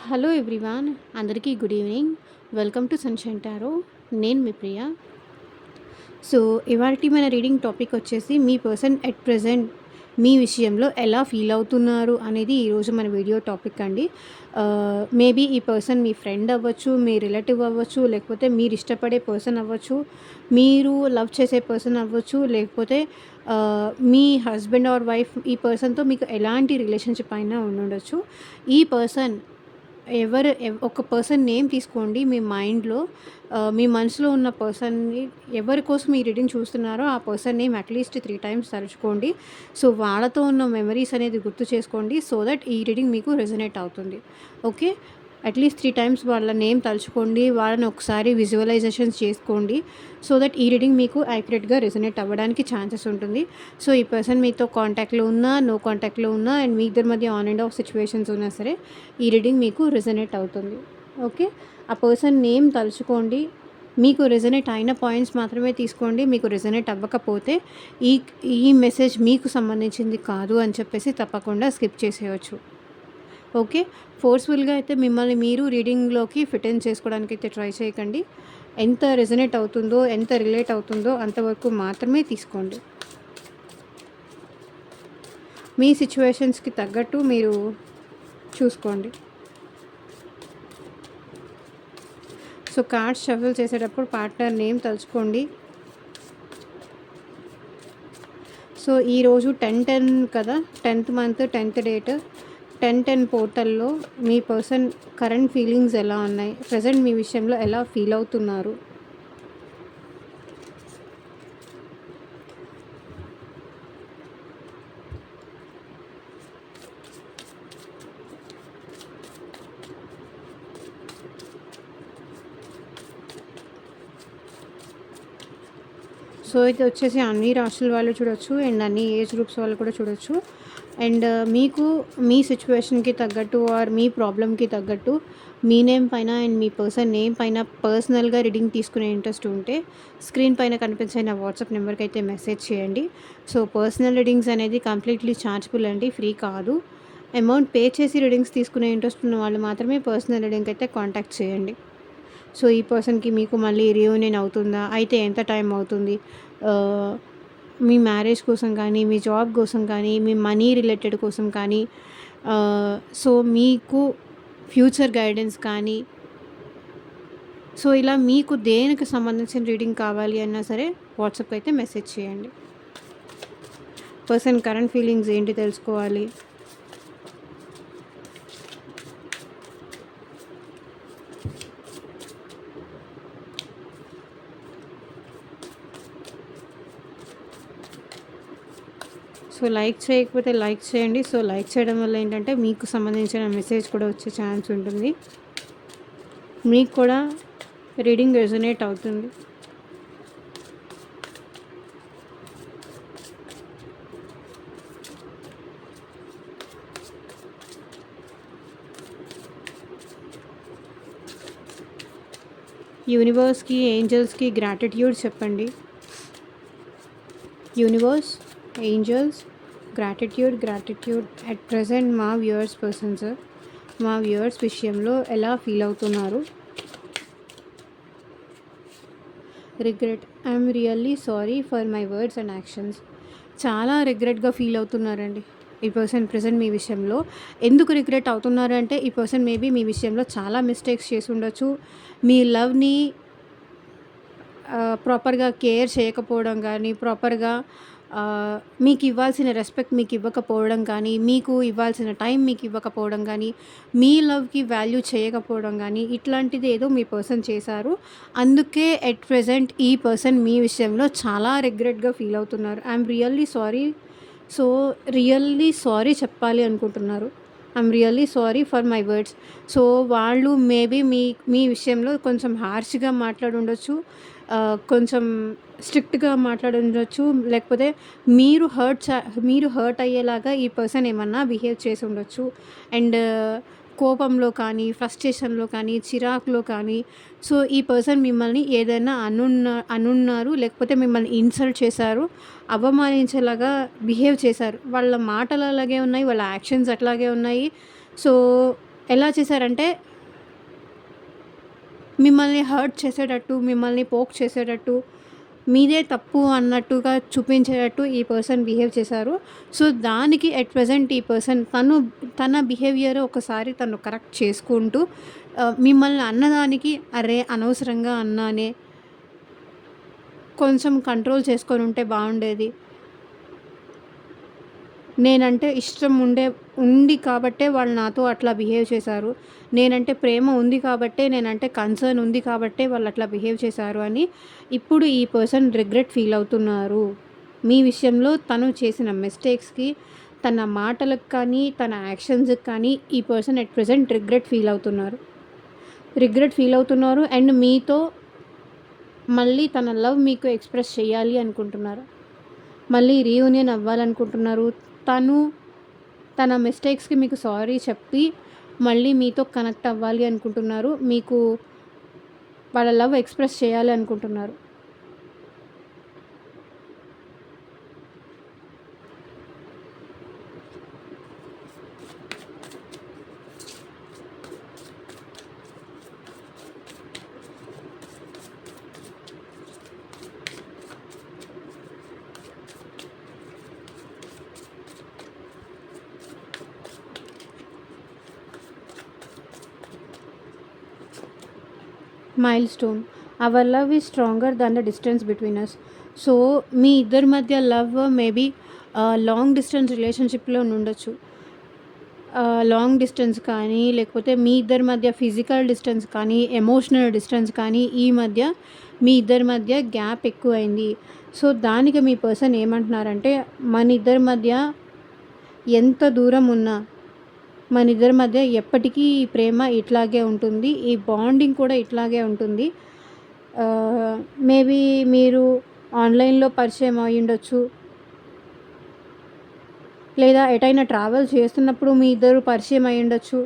Hello everyone, అందరికీ good evening. Welcome to sunshine tarot. నేను మీ ప్రియ. So, ఇవాల్టి మన రీడింగ్ టాపిక్ వచ్చేసి మీ పర్సన్ ఎట్ ప్రెజెంట్ మీ విషయంలో ఎలా ఫీల్ అవుతున్నారు అనేది ఈరోజు మన వీడియో టాపిక్ అండి. మేబీ ఈ పర్సన్ మీ ఫ్రెండ్ అవ్వచ్చు, మీ రిలేటివ్ అవ్వచ్చు, లేకపోతే మీరు ఇష్టపడే పర్సన్ అవ్వచ్చు, మీరు లవ్ చేసే పర్సన్ అవ్వచ్చు, లేకపోతే మీ హస్బెండ్ ఆర్ వైఫ్ ఈ పర్సన్‌తో మీకు ఎలాంటి రిలేషన్‌షిప్ అయినా ఉండుండొచ్చు. ఈ పర్సన్ ఒక పర్సన్ నేమ్ తీసుకోండి మీ మైండ్‌లో. మీ మనసులో ఉన్న పర్సన్‌ని ఎవరి కోసం ఈ రీడింగ్ చూస్తున్నారో ఆ పర్సన్ నేమ్ అట్‌లీస్ట్ 3 టైమ్స్ తలుచుకోండి. సో, వాళ్ళతో ఉన్న మెమరీస్ అనేది గుర్తు చేసుకోండి. సో దట్ ఈ రీడింగ్ మీకు రెజొనేట్ అవుతుంది. ఓకే. అట్‌లీస్ట్ 3 టైమ్స్ వాళ్ళ నేమ్ తలుచుకోండి. వాళ్ళని ఒకసారి విజువలైజేషన్స్ చేసుకోండి. సో దట్ ఈ రీడింగ్ మీకు యాక్యురేట్‌గా రెజొనేట్ అవ్వడానికి ఛాన్సెస్ ఉంటుంది. సో, ఈ పర్సన్ మీతో కాంటాక్ట్‌లో ఉన్నా, నో కాంటాక్ట్‌లో ఉన్నా అండ్ మీ ఇద్దరి మధ్య ఆన్ అండ్ ఆఫ్ సిట్యుయేషన్స్ ఉన్నా సరే ఈ రీడింగ్ మీకు రెజొనేట్ అవుతుంది. ఓకే. ఆ పర్సన్ నేమ్ తలుచుకోండి. మీకు రెజొనేట్ అయిన పాయింట్స్ మాత్రమే తీసుకోండి. మీకు రెజొనేట్ అవ్వకపోతే ఈ ఈ మెసేజ్ మీకు సంబంధించింది కాదు అని చెప్పేసి తప్పకుండా స్కిప్ చేసేయొచ్చు. ఓకే. ఫోర్స్‌ఫుల్‌గా అయితే మిమ్మల్ని మీరు రీడింగ్‌లోకి ఫిట్ ఇన్ చేసుకోవడానికైతే ట్రై చేయకండి. ఎంత రెజొనేట్ అవుతుందో, ఎంత రిలేట్ అవుతుందో అంతవరకు మాత్రమే తీసుకోండి. మీ సిట్యుయేషన్స్‌కి తగ్గట్టు మీరు చూసుకోండి. సో, కార్డ్స్ షఫుల్ చేసేటప్పుడు పార్ట్నర్ నేమ్ తలుచుకోండి. సో, ఈరోజు 10/10 కదా! 10థ్ మంత్ 10థ్ డేట్ 10/10 పోర్టల్‌లో మీ పర్సన్ కరెంట్ ఫీలింగ్స్ ఎలా ఉన్నాయి? ప్రెజెంట్ మీ విషయంలో ఎలా ఫీల్ అవుతున్నారు? సో, ఇది వచ్చేసి అన్ని రాశుల వాళ్ళు చూడొచ్చు అండ్ అన్ని ఏజ్ గ్రూప్స్ వాళ్ళు కూడా చూడొచ్చు. అండ్ మీకు మీ సిట్యుయేషన్‌కి తగ్గట్టు ఆర్ మీ ప్రాబ్లమ్‌కి తగ్గట్టు మీ నేమ్ పైన అండ్ మీ పర్సన్ నేమ్ పైన పర్సనల్‌గా రీడింగ్ తీసుకునే ఇంట్రెస్ట్ ఉంటే స్క్రీన్ పైన కనిపించే నా వాట్సాప్ నెంబర్‌కి అయితే మెసేజ్ చేయండి. సో, పర్సనల్ రీడింగ్స్ అనేది కంప్లీట్‌లీ ఛార్జబుల్ అండి, ఫ్రీ కాదు. అమౌంట్ పే చేసి రీడింగ్స్ తీసుకునే ఇంట్రెస్ట్ ఉన్న వాళ్ళు మాత్రమే పర్సనల్ రీడింగ్‌కి అయితే కాంటాక్ట్ చేయండి. సో, ఈ పర్సన్‌కి మీకు మళ్ళీ రీయూనియన్ అవుతుందా? అయితే ఎంత టైం అవుతుంది? ఆహ్, మీ మ్యారేజ్ కోసం కానీ, మీ జాబ్ కోసం కానీ, మీ మనీ రిలేటెడ్ కోసం కానీ, సో, మీకు ఫ్యూచర్ గైడెన్స్ కానీ, సో, ఇలా మీకు దేనికి సంబంధించిన రీడింగ్ కావాలి అన్నా సరే వాట్సాప్‌కి అయితే మెసేజ్ చేయండి. పర్సన్ కరెంట్ ఫీలింగ్స్ ఏంటి తెలుసుకోవాలి. సో, లైక్ చేయకపోతే లైక్ చేయండి. సో, లైక్ చేయడం వల్ల ఏంటంటే మీకు సంబంధించిన మెసేజ్ కూడా వచ్చే ఛాన్స్ ఉంటుంది. మీకు కూడా రీడింగ్ రెజొనేట్ అవుతుంది. యూనివర్స్‌కి, ఏంజెల్స్‌కి గ్రాటిట్యూడ్ చెప్పండి. Universe, angels, gratitude at present మా వ్యూవర్స్ పర్సన్స్ మా వ్యూవర్స్ విషయంలో ఎలా ఫీల్ అవుతున్నారు? Regret, I'm really sorry for my words and actions. చాలా రిగ్రెట్గా ఫీల్ అవుతున్నారండి ఈ పర్సన్ ప్రెజెంట్ మీ విషయంలో. ఎందుకు రిగ్రెట్ అవుతున్నారు అంటే ఈ పర్సన్ మేబీ మీ విషయంలో చాలా మిస్టేక్స్ చేసి ఉండొచ్చు. మీ లవ్ని ప్రాపర్‌గా కేర్ చేయకపోవడం గానీ, ప్రాపర్‌గా మీకు ఇవ్వాల్సిన రెస్పెక్ట్ మీకు ఇవ్వకపోవడం కానీ, మీకు ఇవ్వాల్సిన టైం మీకు ఇవ్వకపోవడం గానీ, మీ లవ్‌కి వాల్యూ చేయకపోవడం గానీ, ఇట్లాంటిది ఏదో మీ పర్సన్ చేశారు. అందుకే ఎట్ ప్రెజెంట్ ఈ పర్సన్ మీ విషయంలో చాలా రిగ్రెట్‌గా ఫీల్ అవుతున్నారు. I'm really sorry. So, really sorry చెప్పాలి అనుకుంటున్నారు. I'm really sorry for my words. So, వాళ్ళు మేబీ మీ విషయంలో కొంచెం హార్ష్‌గా మాట్లాడుండొచ్చు. కొంచెం స్ట్రిక్ట్‌గా మాట్లాడుండొచ్చు. లేకపోతే మీరు హర్ట్ అయ్యేలాగా ఈ పర్సన్ ఏమన్నా బిహేవ్ చేసి ఉండొచ్చు. అండ్ కోపంలో కానీ, ఫ్రస్ట్రేషన్‌లో కానీ, చిరాకులో కానీ, సో, ఈ పర్సన్ మిమ్మల్ని ఏదైనా అనున్నారు. లేకపోతే మిమ్మల్ని ఇన్సల్ట్ చేశారు. అవమానించేలాగా బిహేవ్ చేశారు. వాళ్ళ మాటలు అలాగే ఉన్నాయి. వాళ్ళ యాక్షన్స్ అట్లాగే ఉన్నాయి. సో, ఎలా చేశారంటే మిమ్మల్ని హర్ట్ చేసేటట్టు, మిమ్మల్ని పోక్ చేసేటట్టు, మీదే తప్పు అన్నట్టుగా చూపించేటట్టు ఈ పర్సన్ బిహేవ్ చేశారు. సో, దానికి ఎట్ ప్రెజెంట్ ఈ పర్సన్ తన బిహేవియర్ ఒకసారి తను కరెక్ట్ చేసుకుంటూ మిమ్మల్ని అన్నదానికి అరే! అనవసరంగా అన్నానే, కొంచెం కంట్రోల్ చేసుకొనుంటే బావుండేది. నేనంటే ఇష్టం ఉంది కాబట్టే వాళ్ళు నాతో అట్లా బిహేవ్ చేశారు. నేనంటే ప్రేమ ఉంది కాబట్టే, నేనంటే కన్సర్న్ ఉంది కాబట్టే వాళ్ళు అట్లా బిహేవ్ చేశారు అని ఇప్పుడు ఈ పర్సన్ రిగ్రెట్ ఫీల్ అవుతున్నారు. మీ విషయంలో తను చేసిన మిస్టేక్స్‌కి, తన మాటలకు కానీ, తన యాక్షన్స్‌కి కానీ ఈ person at present regret feel అవుతున్నారు అండ్ మీతో మళ్ళీ తన లవ్ మీకు ఎక్స్‌ప్రెస్ చేయాలి అనుకుంటున్నారు. మళ్ళీ రీయూనియన్ అవ్వాలనుకుంటున్నారు. తను తన మిస్టేక్స్‌కి మీకు సారీ చెప్పి మళ్ళీ మీతో కనెక్ట్ అవ్వాలి అనుకుంటున్నారు. మీకు వాళ్ళ లవ్ ఎక్స్‌ప్రెస్ చేయాలి అనుకుంటున్నారు. Milestone our love is stronger than the distance between us. So మీ ఇద్దరి మధ్య లవ్ మేబీ లాంగ్ డిస్టెన్స్ రిలేషన్షిప్లో ఉండొచ్చు. లాంగ్ డిస్టెన్స్ కానీ, లేకపోతే మీ ఇద్దరి మధ్య ఫిజికల్ డిస్టెన్స్ కానీ, ఎమోషనల్ డిస్టెన్స్ కానీ మీ ఇద్దరి మధ్య గ్యాప్ ఎక్కువైంది. సో దానికి మీ పర్సన్ ఏమంటున్నారంటే, మన ఇద్దరి మధ్య ఎంత దూరం ఉన్నా మన ఇద్దరి మధ్య ఎప్పటికీ ఈ ప్రేమ ఇట్లాగే ఉంటుంది. ఈ బాండింగ్ కూడా ఇట్లాగే ఉంటుంది. మేబీ మీరు ఆన్‌లైన్‌లో పరిచయం అయ్యుండొచ్చు. లేదా ఎటైనా ట్రావెల్ చేస్తున్నప్పుడు మీ ఇద్దరు పరిచయం అయ్యుండొచ్చు.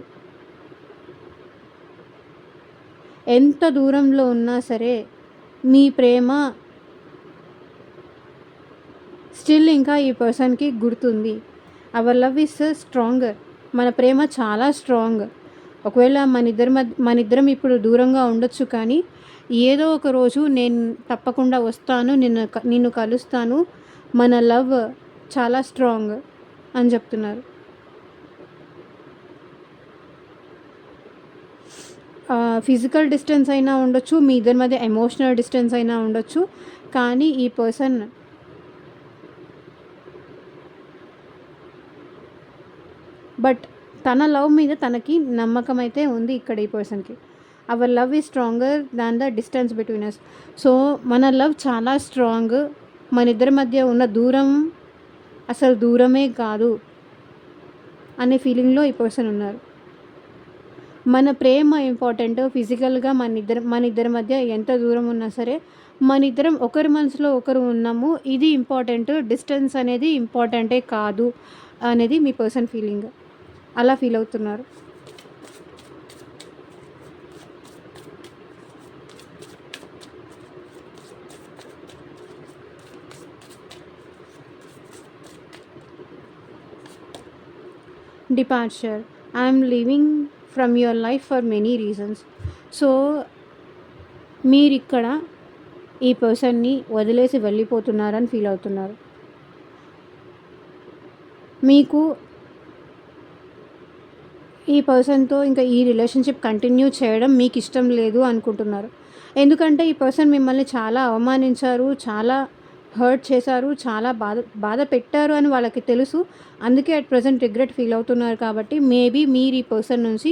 ఎంత దూరంలో ఉన్నా సరే మీ ప్రేమ స్టిల్ ఇంకా ఈ పర్సన్‌కి గుర్తుంది. Hour love is stronger. మన ప్రేమ చాలా స్ట్రాంగ్. ఒకవేళ మనిద్దరం ఇప్పుడు దూరంగా ఉండొచ్చు కానీ, ఏదో ఒక రోజు నేను తప్పకుండా వస్తాను. నిన్ను కలుస్తాను. మన లవ్ చాలా స్ట్రాంగ్ అని చెప్తున్నారు. ఫిజికల్ డిస్టెన్స్ అయినా ఉండొచ్చు. మీ ఇద్దరి మధ్య ఎమోషనల్ డిస్టెన్స్ అయినా ఉండొచ్చు. కానీ ఈ పర్సన్ బట్ తన లవ్ మీద తనకి నమ్మకం అయితే ఉంది ఇక్కడ ఈ పర్సన్‌కి. Our love is stronger than the distance between us. So మన లవ్ చాలా స్ట్రాంగ్. మన ఇద్దరి మధ్య ఉన్న దూరం అసలు దూరమే కాదు అనే ఫీలింగ్‌లో ఈ పర్సన్ ఉన్నారు. మన ప్రేమ ఇంపార్టెంట్. ఫిజికల్‌గా మన ఇద్దరి మధ్య ఎంత దూరం ఉన్నా సరే, మన ఇద్దరం ఒకరి మనసులో ఒకరు ఉన్నాము. ఇది ఇంపార్టెంట్. డిస్టెన్స్ అనేది ఇంపార్టెంటే కాదు అనేది మీ పర్సన్ ఫీలింగ్. అలా ఫీల్ అవుతున్నారు. Departure I'm leaving from your life for many reasons. So మీరిక్కడ ఈ పర్సన్ని వదిలేసి వెళ్ళిపోతున్నారని ఫీల్ అవుతున్నారు. మీకు ఈ పర్సన్‌తో ఇంకా ఈ రిలేషన్‌షిప్ కంటిన్యూ చేయడం మీకు ఇష్టం లేదు అనుకుంటున్నారు. ఎందుకంటే ఈ పర్సన్ మిమ్మల్ని చాలా అవమానించారు. చాలా హర్ట్ చేశారు. చాలా బాధ పెట్టారు అని వాళ్ళకి తెలుసు. అందుకే అట్ ప్రెజెంట్ రిగ్రెట్ ఫీల్ అవుతున్నారు కాబట్టి మేబీ మీరు ఈ పర్సన్ నుంచి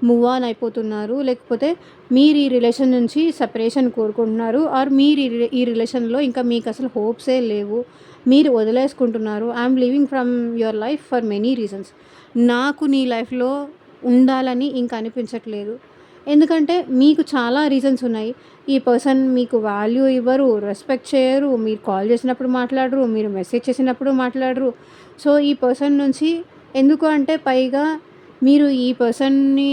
మూవ్ ఆన్ అయిపోతున్నారు. లేకపోతే మీరు ఈ రిలేషన్ నుంచి సెపరేషన్ కోరుకుంటున్నారు. ఆర్ మీరు ఈ రిలేషన్‌లో ఇంకా మీకు అసలు హోప్సే లేవు. మీరు వదిలేసుకుంటున్నారు. I'm leaving from your life for many reasons. నాకు నీ లైఫ్‌లో ఉండాలని ఇంక అనిపించట్లేదు. ఎందుకంటే మీకు చాలా రీజన్స్ ఉన్నాయి. ఈ పర్సన్ మీకు వాల్యూ ఇవ్వరు, రెస్పెక్ట్ చేయరు, మీరు కాల్ చేసినప్పుడు మాట్లాడరు, మీరు మెసేజ్ చేసినప్పుడు మాట్లాడరు. సో ఈ పర్సన్ నుంచి ఎందుకు అంటే పైగా మీరు ఈ పర్సన్‌ని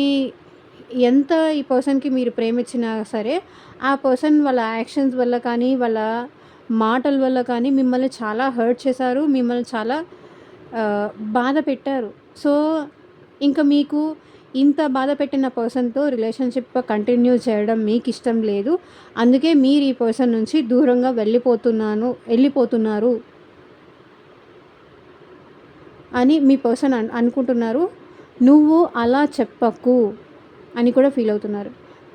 ఎంత ఈ పర్సన్‌కి మీరు ప్రేమించినా సరే, ఆ పర్సన్ వాళ్ళ యాక్షన్స్ వల్ల కానీ, వాళ్ళ మాటల వల్ల కానీ మిమ్మల్ని చాలా హర్ట్ చేశారు. మిమ్మల్ని చాలా బాధ పెట్టారు. సో ఇంక మీకు ఇంత బాధ పెట్టిన పర్సన్‌తో రిలేషన్‌షిప్ కంటిన్యూ చేయడం మీకిష్టం లేదు. అందుకే మీరు ఈ పర్సన్ నుంచి దూరంగా వెళ్ళిపోతున్నారు అని మీ పర్సన్ అనుకుంటున్నారు. నువ్వు అలా చెప్పకు అని కూడా ఫీల్ అవుతున్నారు.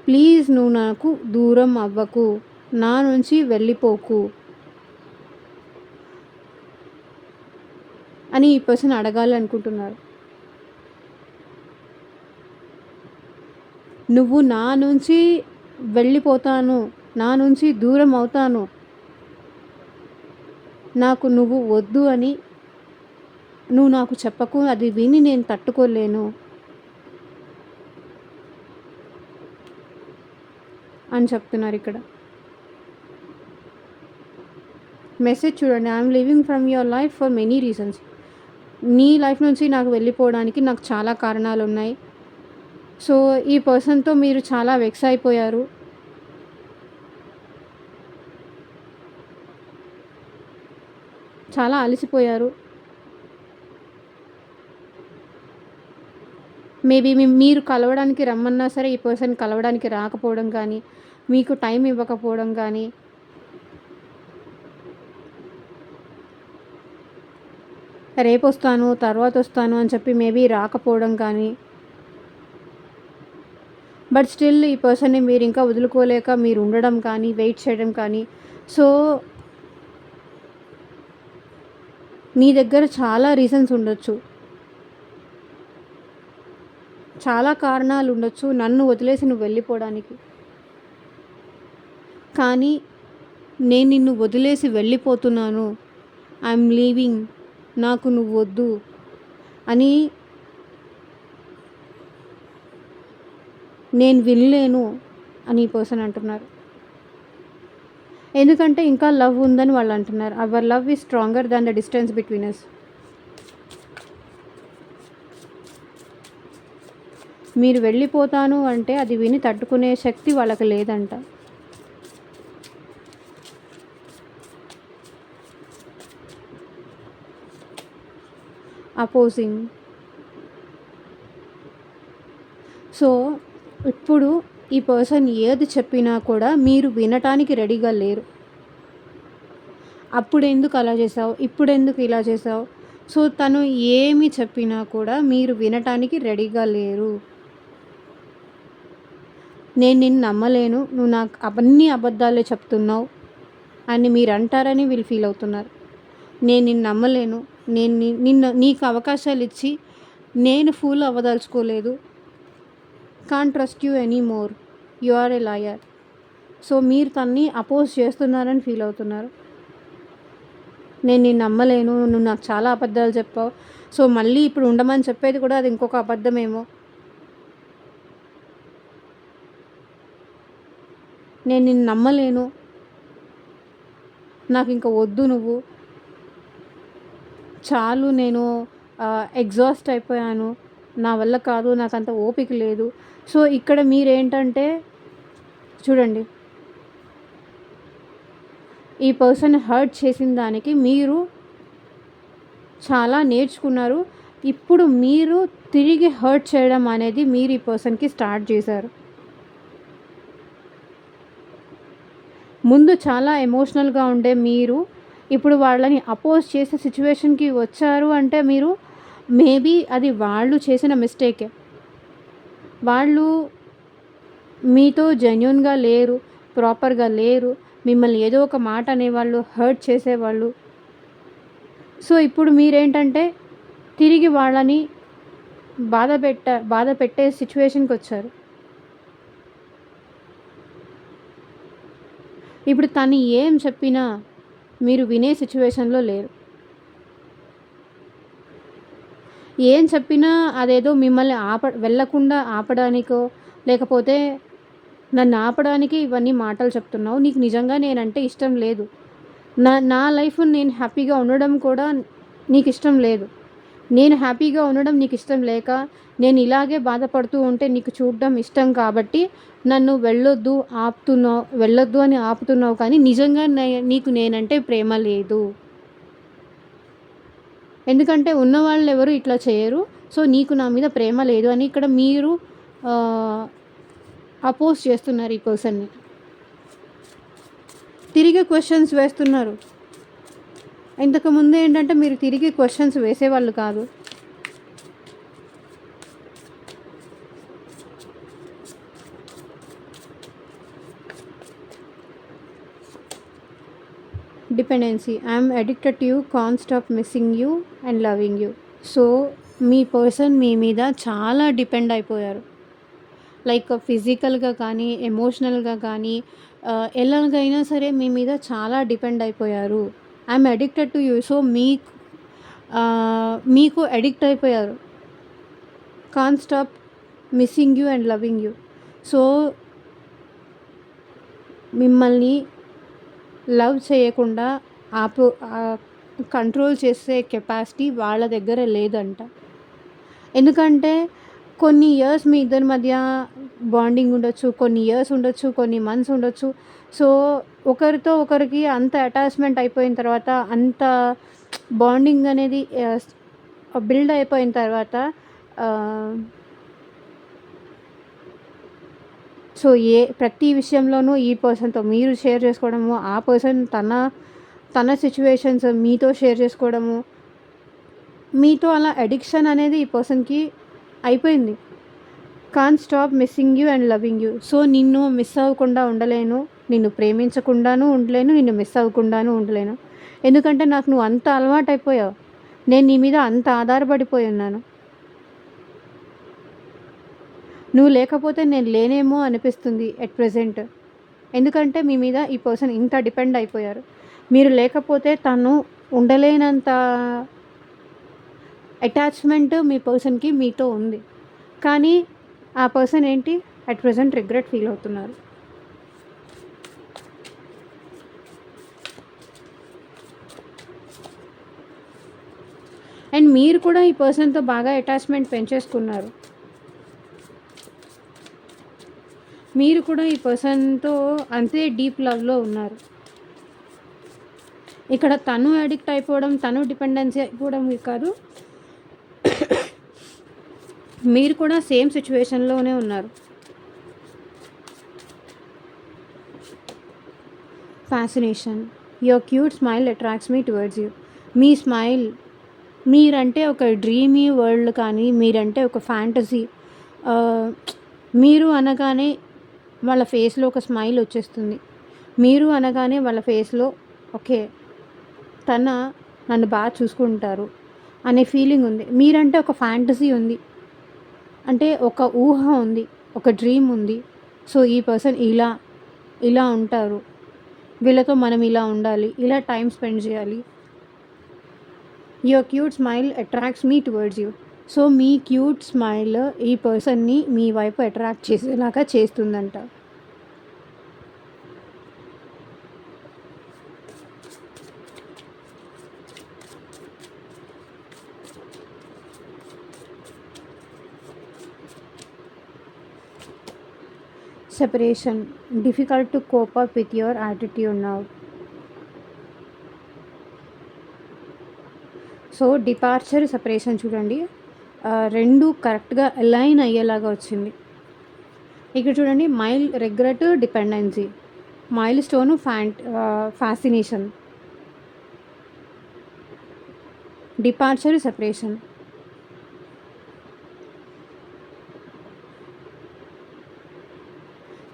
ప్లీజ్ నువ్వు నాకు దూరం అవ్వకు. నా నుంచి వెళ్ళిపోకు అని ఈ పర్సన్ అడగాలనుకుంటున్నారు. నువ్వు నా నుంచి వెళ్ళిపోతాను, నా నుంచి దూరం అవుతాను, నాకు నువ్వు వద్దు అని నువ్వు నాకు చెప్పకు, అది విని నేను తట్టుకోలేను అని చెప్తున్నారు ఇక్కడ. మెసేజ్ చూడండి. I'm living from your life for many reasons. నీ లైఫ్ నుంచి నాకు వెళ్ళిపోవడానికి నాకు చాలా కారణాలు ఉన్నాయి. సో ఈ పర్సన్తో మీరు చాలా వెక్స్ అయిపోయారు. చాలా అలసిపోయారు. మేబీ మీరు కలవడానికి రమ్మన్నా సరే ఈ పర్సన్ కలవడానికి రాకపోవడం కానీ, మీకు టైం ఇవ్వకపోవడం కానీ, రేపొస్తాను, తర్వాత వస్తాను అని చెప్పి మేబీ రాకపోవడం కానీ, బట్ స్టిల్ ఈ పర్సన్ని మీరు ఇంకా వదులుకోలేక మీరు ఉండడం కానీ, వెయిట్ చేయడం కానీ. సో నీ దగ్గర చాలా రీజన్స్ ఉండొచ్చు, చాలా కారణాలు ఉండొచ్చు నన్ను వదిలేసి నువ్వు వెళ్ళిపోవడానికి. కానీ నేను నిన్ను వదిలేసి వెళ్ళిపోతున్నాను, ఐఎమ్ లీవింగ్, నాకు నువ్వు వద్దు అని నేను వినలేను అని ఈ పర్సన్ అంటున్నారు. ఎందుకంటే ఇంకా లవ్ ఉందని వాళ్ళు అంటున్నారు. Our love is stronger than the distance between us. మీరు వెళ్ళిపోతాను అంటే అది విని తట్టుకునే శక్తి వాళ్ళకి లేదంట. అపోజింగ్. సో ఇప్పుడు ఈ పర్సన్ ఏది చెప్పినా కూడా మీరు వినటానికి రెడీగా లేరు. అప్పుడు ఎందుకు అలా చేసావు, ఇప్పుడు ఎందుకు ఇలా చేసావు, సో తను ఏమి చెప్పినా కూడా మీరు వినటానికి రెడీగా లేరు. నేను నిన్ను నమ్మలేను, నువ్వు నాకు అవన్నీ అబద్ధాలే చెప్తున్నావు అని మీరు అంటారని వీళ్ళు ఫీల్ అవుతున్నారు. నేను నిన్ను నమ్మలేను, నీకు అవకాశాలు ఇచ్చి నేను ఫూల్ అవ్వదలుచుకోలేదు. Can't trust you any more, you are a liar. So మీరు తన్ని అపోజ్ చేస్తున్నారని ఫీల్ అవుతున్నారు. నేను నిన్ను నమ్మలేను, నువ్వు నాకు చాలా అబద్ధాలు చెప్పావు, సో మళ్ళీ ఇప్పుడు ఉండమని చెప్పేది కూడా అది ఇంకొక అబద్ధమేమో. నేను నిన్ను నమ్మలేను, నాకు ఇంకా వద్దు, నువ్వు చాలు, నేను ఎగ్జాస్ట్ అయిపోయాను, నా వల్ల కాదు, నాకు అంత ఓపిక లేదు. సో ఇక్కడ మీరేంటంటే చూడండి, ఈ పర్సన్ హర్ట్ చేసిన దానికి మీరు చాలా నేర్చుకున్నారు. ఇప్పుడు మీరు తిరిగి హర్ట్ చేయడం అనేది మీరు ఈ పర్సన్కి స్టార్ట్ చేశారు. ముందు చాలా ఎమోషనల్గా ఉండే మీరు ఇప్పుడు వాళ్ళని అపోజ్ చేసే సిచ్యువేషన్కి వచ్చారు అంటే మీరు మేబీ అది వాళ్ళు చేసిన మిస్టేకే. వాళ్ళు మీతో జెన్యూన్గా లేరు, ప్రాపర్గా లేరు, మిమ్మల్ని ఏదో ఒక మాట అనేవాళ్ళు, హర్ట్ చేసేవాళ్ళు. సో ఇప్పుడు మీరేంటంటే తిరిగి వాళ్ళని బాధ పెట్టే సిచ్యువేషన్కి వచ్చారు. ఇప్పుడు తను ఏం చెప్పినా మీరు వినే సిచ్యువేషన్లో లేరు. ఏం చెప్పినా అదేదో మిమ్మల్ని వెళ్ళకుండా ఆపడానికో, లేకపోతే నన్ను ఆపడానికి ఇవన్నీ మాటలు చెప్తున్నావు, నీకు నిజంగా నేనంటే ఇష్టం లేదు, నా లైఫ్ నేను హ్యాపీగా ఉండడం కూడా నీకు ఇష్టం లేదు, నేను హ్యాపీగా ఉండడం నీకు ఇష్టం లేక నేను ఇలాగే బాధపడుతూ ఉంటే నీకు చూడడం ఇష్టం కాబట్టి నన్ను వెళ్ళొద్దు అని ఆపుతున్నావు, కానీ నిజంగా నీకు నేనంటే ప్రేమ లేదు. ఎందుకంటే ఉన్నవాళ్ళు ఎవరు ఇట్లా చేయరు. సో నీకు నా మీద ప్రేమ లేదు అని ఇక్కడ మీరు అపోజ్ చేస్తున్నారు ఈ పర్సన్ని. తిరిగి క్వశ్చన్స్ వేస్తున్నారు. ఇంతకుముందు ఏంటంటే మీరు తిరిగి క్వశ్చన్స్ వేసేవాళ్ళు కాదు. Dependency, I'm addicted to you, can't stop missing you and loving you. So మీ పర్సన్ మీ మీద చాలా డిపెండ్ అయిపోయారు. లైక్ ఫిజికల్గా కానీ ఎమోషనల్గా కానీ ఎలాగైనా సరే మీ మీద చాలా డిపెండ్ అయిపోయారు. I'm addicted to you. So మీకు అడిక్ట్ అయిపోయారు. Can't stop missing you and loving you. So మిమ్మల్ని లవ్ చేయకుండా కంట్రోల్ చేసే కెపాసిటీ వాళ్ళ దగ్గర లేదంట. ఎందుకంటే కొన్ని ఇయర్స్ మీ ఇద్దరి మధ్య బాండింగ్ ఉండొచ్చు, కొన్ని ఇయర్స్ ఉండొచ్చు, కొన్ని మంత్స్ ఉండొచ్చు. సో ఒకరితో ఒకరికి అంత అటాచ్మెంట్ అయిపోయిన తర్వాత, అంత బాండింగ్ అనేది బిల్డ్ అయిపోయిన తర్వాత సో ప్రతి విషయంలోనూ ఈ పర్సన్తో మీరు షేర్ చేసుకోవడము, ఆ పర్సన్ తన సిచ్యువేషన్స్ మీతో షేర్ చేసుకోవడము, మీతో అలా అడిక్షన్ అనేది ఈ పర్సన్కి అయిపోయింది. Can't stop missing you and loving you. So నిన్ను మిస్ అవ్వకుండా ఉండలేను, నిన్ను ప్రేమించకుండాను ఉండలేను, నిన్ను మిస్ అవ్వకుండాను ఉండలేను. ఎందుకంటే నాకు నువ్వు అంత అలవాటు అయిపోయావు, నేను నీ మీద అంత ఆధారపడిపోయి ఉన్నాను. నువ్వు లేకపోతే నేను లేనేమో అనిపిస్తుంది ఎట్ ప్రెజెంట్. ఎందుకంటే మీ మీద ఈ పర్సన్ ఇంత డిపెండ్ అయిపోయారు. మీరు లేకపోతే తను ఉండలేనంత అటాచ్మెంట్ మీ పర్సన్కి మీతో ఉంది. కానీ ఆ పర్సన్ ఏంటి, అట్ ప్రెజెంట్ రిగ్రెట్ ఫీల్ అవుతున్నారు. అండ్ మీరు కూడా ఈ పర్సన్తో బాగా అటాచ్మెంట్ పెంచేసుకున్నారు. మీరు కూడా ఈ పర్సన్తో అంతే డీప్ లవ్లో ఉన్నారు. ఇక్కడ తను అడిక్ట్ అయిపోవడం, తను డిపెండెన్సీ అయిపోవడం కాదు, మీరు కూడా సేమ్ సిచ్యువేషన్లోనే ఉన్నారు. Fascination, your cute smile attracts me towards you. Me smile, మీరంటే ఒక డ్రీమీ వరల్డ్, కానీ మీరంటే ఒక ఫ్యాంటసీ. మీరు అనగానే వాళ్ళ ఫేస్లో ఒక స్మైల్ వచ్చేస్తుంది. మీరు అనగానే వాళ్ళ ఫేస్లో ఓకే నన్ను బాగా చూసుకుంటారు అనే ఫీలింగ్ ఉంది. మీరంటే ఒక ఫ్యాంటసీ ఉంది, అంటే ఒక ఊహ ఉంది, ఒక డ్రీమ్ ఉంది. సో ఈ పర్సన్ ఇలా ఉంటారు, వీళ్ళతో మనం ఇలా ఉండాలి, ఇలా టైం స్పెండ్ చేయాలి. Your cute smile attracts me towards you. So me cute smile ఈ పర్సన్ని మీ వైపు అట్రాక్ట్ చేసేలాగా చేస్తుందంట. Separation, difficult to cope up with your attitude now. So departure, separation చూడండి, రెండు కరెక్ట్గా అలైన్ అయ్యేలాగా వచ్చింది. ఇక్కడ చూడండి, mile regret, dependency, mile stone fascination, departure, separation.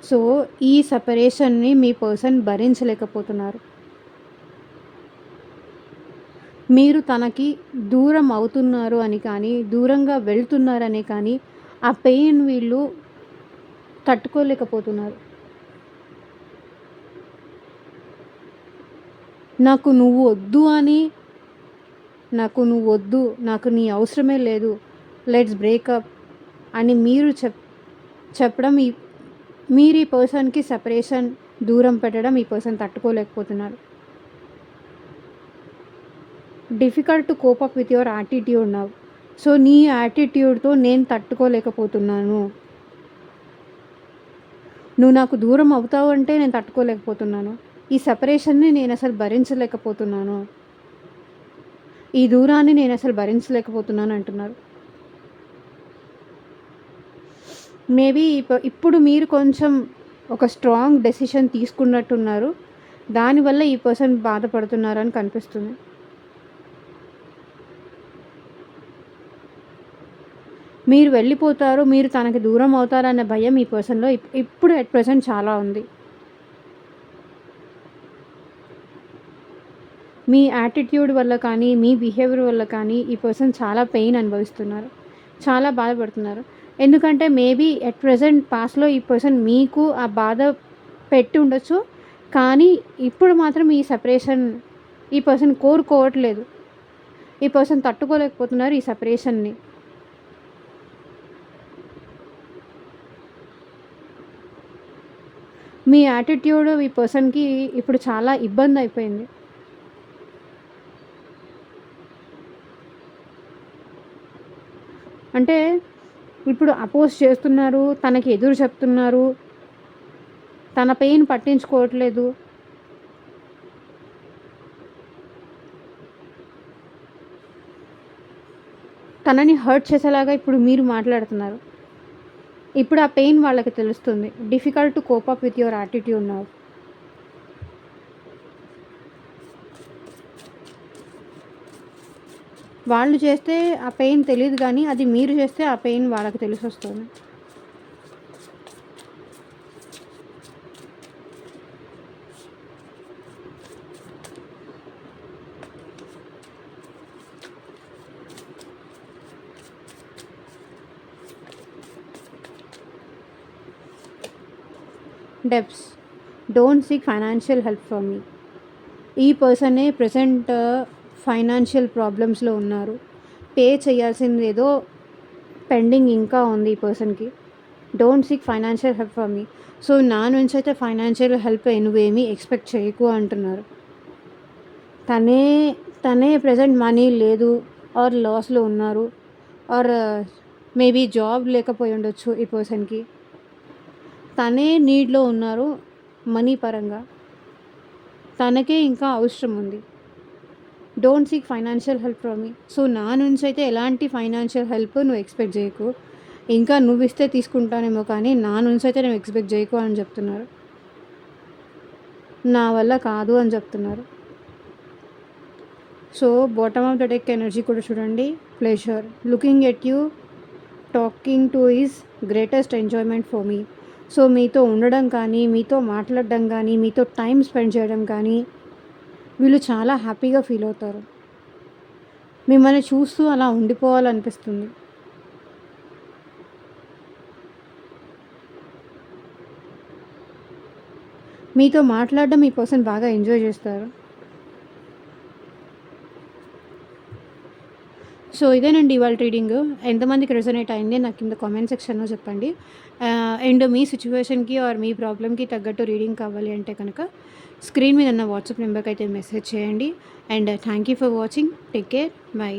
So ఈ సెపరేషన్ని మీ పర్సన్ భరించలేకపోతున్నారు. మీరు తనకి దూరం అవుతున్నారు అని కానీ, దూరంగా వెళ్తున్నారని కానీ, ఆ పెయిన్ వీళ్ళు తట్టుకోలేకపోతున్నారు. నాకు నువ్వు వద్దు, నాకు నీ అవసరమే లేదు, లెట్స్ బ్రేకప్ అని మీరు చెప్పడం, మీరు ఈ పర్సన్కి సెపరేషన్, దూరం పెట్టడం ఈ పర్సన్ తట్టుకోలేకపోతున్నారు. Difficult to cope up with your attitude now. So నీ యాటిట్యూడ్తో నేను తట్టుకోలేకపోతున్నాను. నువ్వు నాకు దూరం అవుతావు అంటే నేను తట్టుకోలేకపోతున్నాను. ఈ సెపరేషన్ని నేను అసలు భరించలేకపోతున్నాను. ఈ దూరాన్ని నేనసలు భరించలేకపోతున్నాను అంటున్నారు. మేబీ ఇప్పుడు మీరు కొంచెం ఒక స్ట్రాంగ్ డెసిషన్ తీసుకున్నట్టున్నారు. దానివల్ల ఈ పర్సన్ బాధపడుతున్నారని కనిపిస్తుంది. మీరు వెళ్ళిపోతారు, మీరు తనకి దూరం అవుతారన్న భయం ఈ పర్సన్‌లో ఇప్పుడు అట్ ప్రెజెంట్ చాలా ఉంది. మీ యాటిట్యూడ్ వల్ల కానీ, మీ బిహేవియర్ వల్ల కానీ ఈ పర్సన్ చాలా పెయిన్ అనుభవిస్తున్నారు. చాలా బాధపడుతున్నారు. ఎందుకంటే మేబీ అట్ ప్రెజెంట్ పాస్ట్‌లో ఈ పర్సన్ మీకు ఆ బాధ పెట్టి ఉండొచ్చు. కానీ ఇప్పుడు మాత్రం ఈ సెపరేషన్ ఈ పర్సన్ కోరుకోవట్లేదు. ఈ పర్సన్ తట్టుకోలేకపోతున్నారు ఈ సెపరేషన్‌ని. మీ యాటిట్యూడ్ ఈ పర్సన్‌కి ఇప్పుడు చాలా ఇబ్బందయిపోయింది. అంటే ఇప్పుడు అపోజ్ చేస్తున్నారు, తనకి ఎదురు చెప్తున్నారు, తన పెయిన్ పట్టించుకోవట్లేదు. తనని హర్ట్ చేసేలాగా ఇప్పుడు మీరు మాట్లాడుతున్నారు. ఇప్పుడు ఆ పెయిన్ వాళ్ళకి తెలుస్తుంది. Difficult to cope up with your attitude now. వాళ్ళు చేస్తే ఆ పెయిన్ తెలీదు గానీ, అది మీరు చేస్తే ఆ పెయిన్ వాళ్ళకి తెలిసొస్తుంది. Debts. Don't seek financial help from me. ఈ పర్సనే ప్రెజెంట్ ఫైనాన్షియల్ ప్రాబ్లమ్స్‌లో ఉన్నారు. పే చేయాల్సిందేదో పెండింగ్ ఇంకా ఉంది ఈ పర్సన్‌కి. Don't seek financial help from me. So, నా నుంచయితే ఫైనాన్షియల్ హెల్ప్ నువ్వేమీ ఎక్స్‌పెక్ట్ చేయకు అంటున్నారు. తనే తనే ప్రెజెంట్ మనీ లేదు ఆర్ లాస్‌లో ఉన్నారు. ఆర్ మేబీ జాబ్ లేకపోయి ఉండొచ్చు ఈ పర్సన్‌కి. తనే నీడ్‌లో ఉన్నారు మనీ పరంగా. తనకే ఇంకా అవసరం ఉంది. Don't seek financial help from me. So, నా నుంచయితే ఎలాంటి ఫైనాన్షియల్ హెల్ప్ నువ్వు ఎక్స్‌పెక్ట్ చేయకు. ఇంకా నువ్విస్తే తీసుకుంటానేమో కానీ, నా నుంచయితే నువ్వు ఎక్స్‌పెక్ట్ చేయకు అని చెప్తున్నారు. నా వల్ల కాదు అని చెప్తున్నారు. So, bottom of the deck energy కూడా చూడండి. Pleasure. Looking at you, talking to is greatest enjoyment for me. So, మీతో ఉండడం కానీ, మీతో మాట్లాడడం కానీ, మీతో టైం స్పెండ్ చేయడం కానీ, వీళ్ళు చాలా హ్యాపీగా ఫీల్ అవుతారు. మిమ్మల్ని చూస్తూ అలా ఉండిపోవాలనిపిస్తుంది. మీతో మాట్లాడడం ఈ పర్సన్ బాగా ఎంజాయ్ చేస్తారు. సో, ఇదేనండి ఇవాళ రీడింగ్. ఎంతమందికి రెజొనేట్ అయింది నాకు కింద కామెంట్ సెక్షన్‌లో చెప్పండి. అండ్ మీ సిట్యుయేషన్‌కి ఆర్ మీ ప్రాబ్లమ్‌కి తగ్గట్టు రీడింగ్ కావాలి అంటే కనుక స్క్రీన్ మీద ఉన్న వాట్సాప్ నెంబర్‌కి అయితే మెసేజ్ చేయండి. And thank you for watching. Take care. By.